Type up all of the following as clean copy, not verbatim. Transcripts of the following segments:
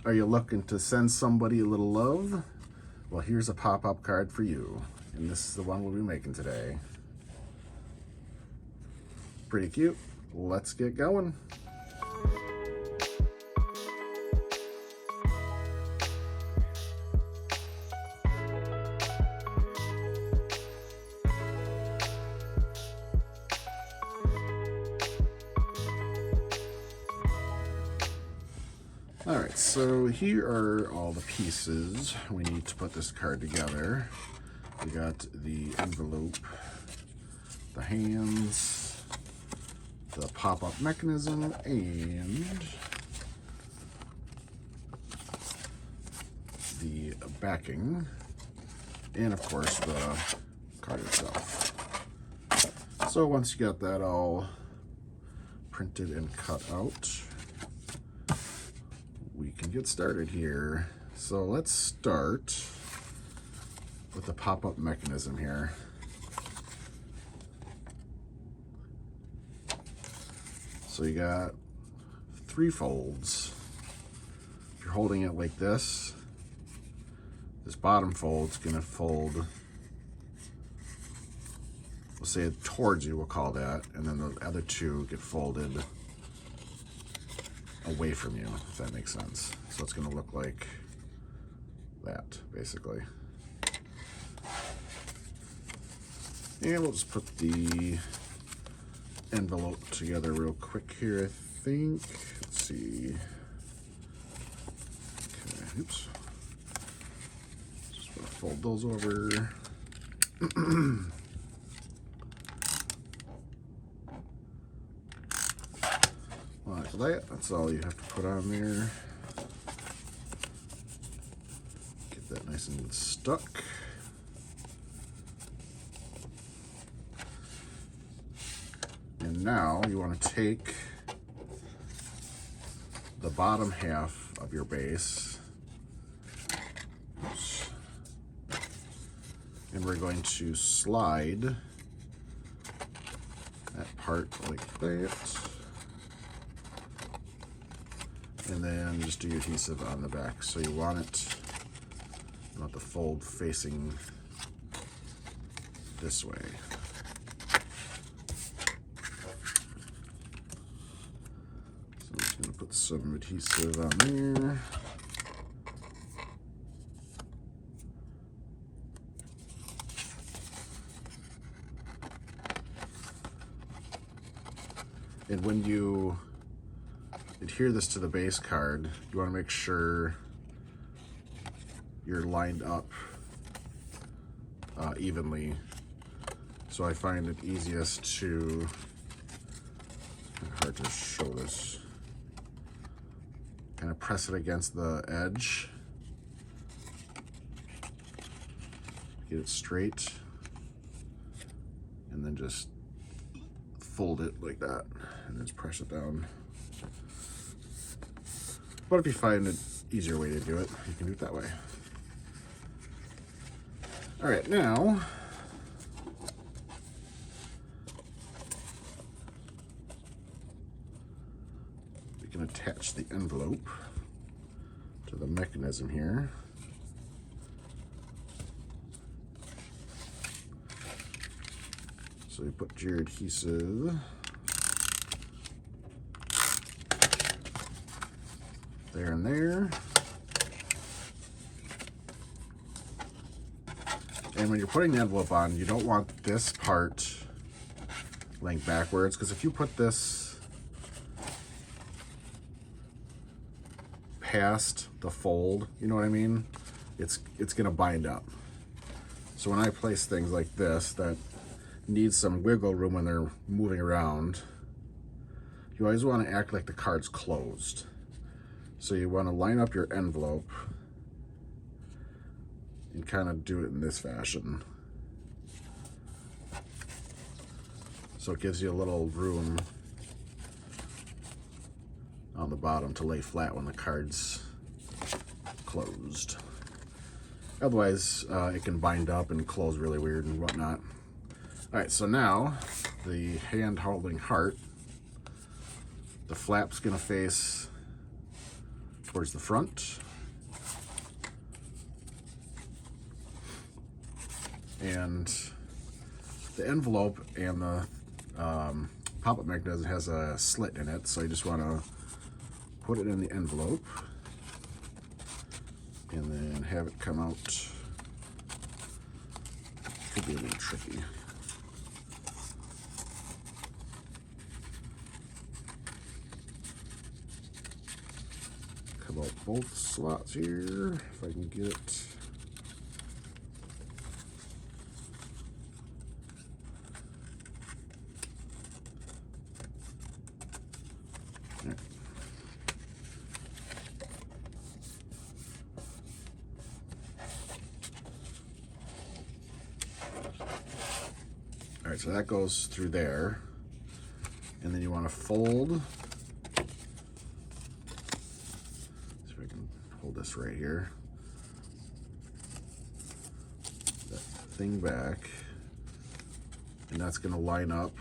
Are you looking to send somebody a little love? Well, here's a pop-up card for you. And this is the one we'll be making today. Pretty cute. Let's get going. Alright, so here are all the pieces we need to put this card together. We got the envelope, the hands, the pop-up mechanism, and the backing, and of course the card itself. So once you got that all printed and cut out, we can get started here. So let's start with the pop-up mechanism here. So you got 3 folds. If you're holding it like this bottom fold's gonna fold, we'll say it towards you, we'll call that, and then the other 2 get folded away from you, if that makes sense. So it's going to look like that, basically. And we'll just put the envelope together real quick here, I think. Let's see. Okay, oops. Just want to fold those over. Like that. That's all you have to put on there. Get that nice and stuck. And now you want to take the bottom half of your base, oops, and we're going to slide that part like that. And then just do your adhesive on the back. So you want the fold facing this way. So I'm just going to put some adhesive on there. And when you adhere this to the base card, you want to make sure you're lined up evenly. So I find it easiest to, hard to show this, kind of press it against the edge, get it straight, and then just fold it like that, and just press it down. But if you find an easier way to do it, you can do it that way. All right, now we can attach the envelope to the mechanism here. So you put your adhesive there and there. And when you're putting the envelope on, you don't want this part laying backwards, because if you put this past the fold, you know what I mean? It's gonna bind up. So when I place things like this that need some wiggle room when they're moving around, you always want to act like the card's closed. So you want to line up your envelope and kind of do it in this fashion. So it gives you a little room on the bottom to lay flat when the card's closed. Otherwise, it can bind up and close really weird and whatnot. All right, so now the hand holding heart, the flap's gonna face towards the front. And the envelope and the pop-up magnet has a slit in it, so you just want to put it in the envelope and then have it come out. Could be a little tricky. Come out both slots here, if I can get it. All right, so that goes through there, and then you want to fold. See if I can hold this right here. That thing back, and that's going to line up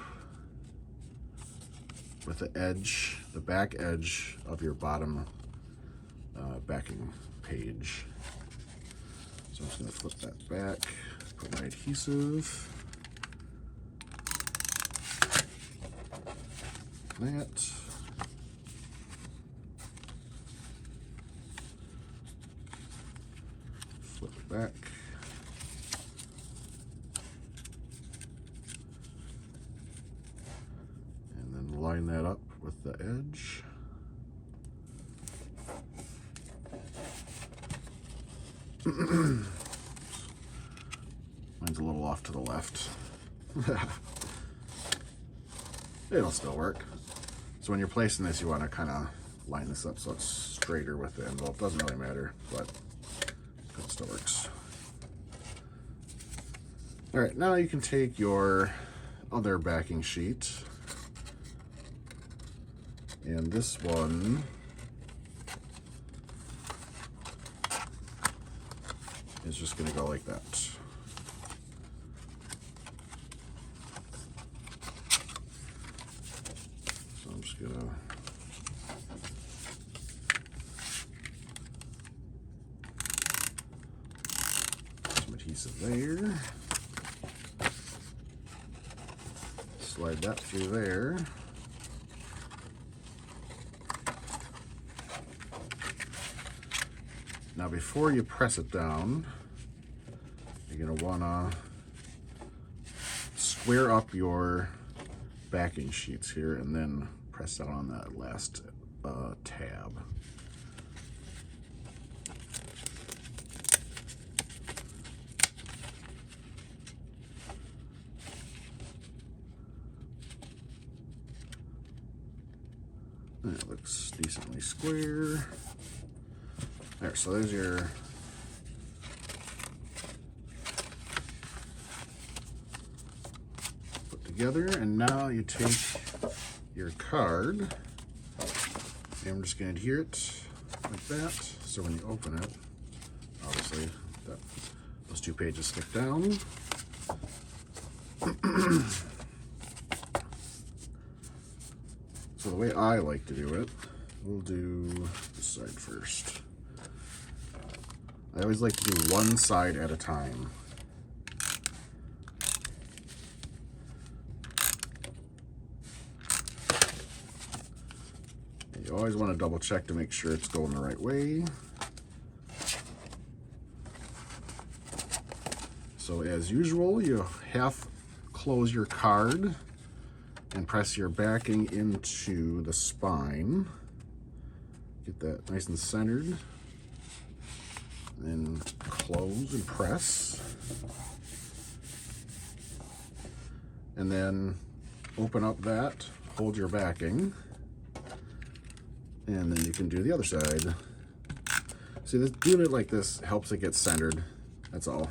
with the edge, the back edge of your bottom backing page. So I'm just going to flip that back, put my adhesive. That. Flip it back. And then line that up with the edge. Mine's a little off to the left. It'll still work. So when you're placing this, you want to kind of line this up so it's straighter with the envelope. Doesn't really matter, but it still works. All right, now you can take your other backing sheet, and this one is just going to go like that. Just gonna some adhesive there. Slide that through there. Now before you press it down, you're gonna wanna square up your backing sheets here and then press down on that last tab. That looks decently square. There, so there's your put together, and now you take your card, and I'm just going to adhere it like that, so when you open it, obviously those two pages stick down. So the way I like to do it, we'll do this side first. I always like to do one side at a time. You always want to double check to make sure it's going the right way. So as usual, you half close your card and press your backing into the spine. Get that nice and centered. Then close and press. And then open up that, hold your backing. And then you can do the other side. See, doing it like this helps it get centered. That's all.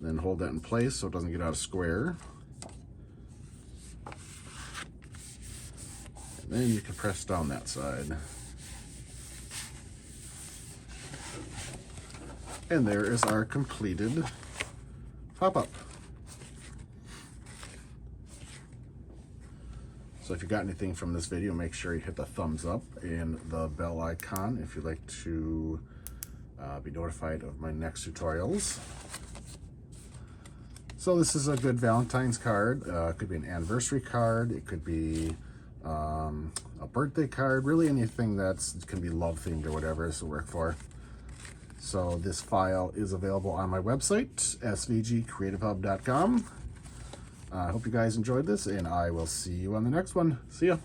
Then hold that in place so it doesn't get out of square. And then you can press down that side. And there is our completed pop-up. So if you got anything from this video, make sure you hit the thumbs up and the bell icon if you'd like to be notified of my next tutorials. So this is a good Valentine's card. It could be an anniversary card. It could be a birthday card. Really anything that can be love themed or whatever this will work for. So this file is available on my website, svgcreativehub.com. I hope you guys enjoyed this, and I will see you on the next one. See ya.